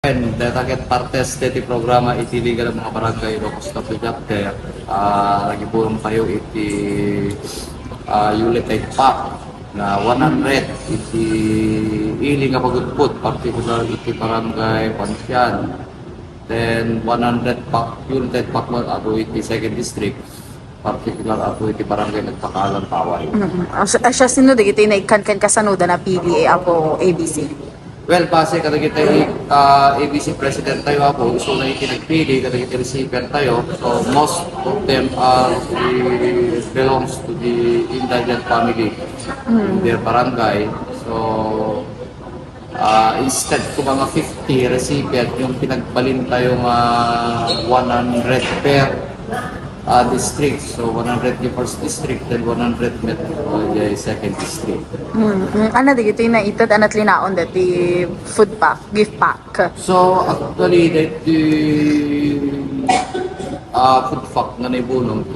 Target partes deti programa iti legal mga barangay Ilocos na Pujapte. Lagi po kayo iti Ulitate Pack na 100 iti ili nga pagutput, particular iti barangay Pansyan. Then 100 pack, Ulitate Pack mo ato iti 2nd district, particular ato iti barangay Nagpakalan Paway. Siya sino dagiti na ikan-kan kasanuda na PBA apo ABC? Well, base kada kita ABC President tayo ako, so na itinagpili, kada kita recipient tayo. So most of them belongs to the indigent family in their barangay. So instead ko mga 50 recipient, yung pinagbalin tayo 100 per district. So 100 the first district, then 100 met the second district. Ano dagiti na itad anat linaon dati food pack, gift pack. So actually that the food pack na naibunong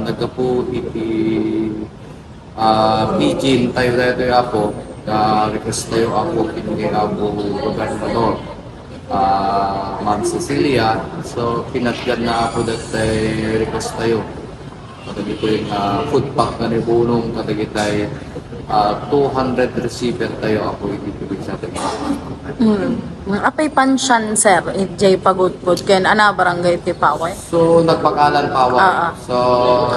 nagkapo iti Beijing tayo ako request tayo ako pinigay ako gobernador Ma'am Cecilia. So pinatgan na ako dati request tayo katagi ko yung food pack na naibunong katagi tayo 200 recipient tayo ako ititubig sa atin. Apay pansyan sir, jay pagudpod ken ana barangay ti Paway. So nagpakalan Paway. So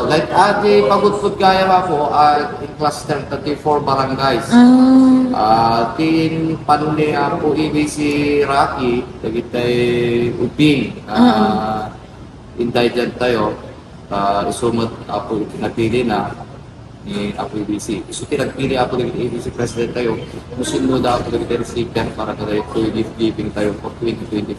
like ati pagudpod kaya ako in cluster 34 barangays. Tin panuli ako ABC Rocky dagitay ubing indigent tayo. Isumot ako napili na ni ako ABC. So tinagpili ako ng ABC President tayo. Musunod ako ng recipient para tayo to gift giving tayo for 2025.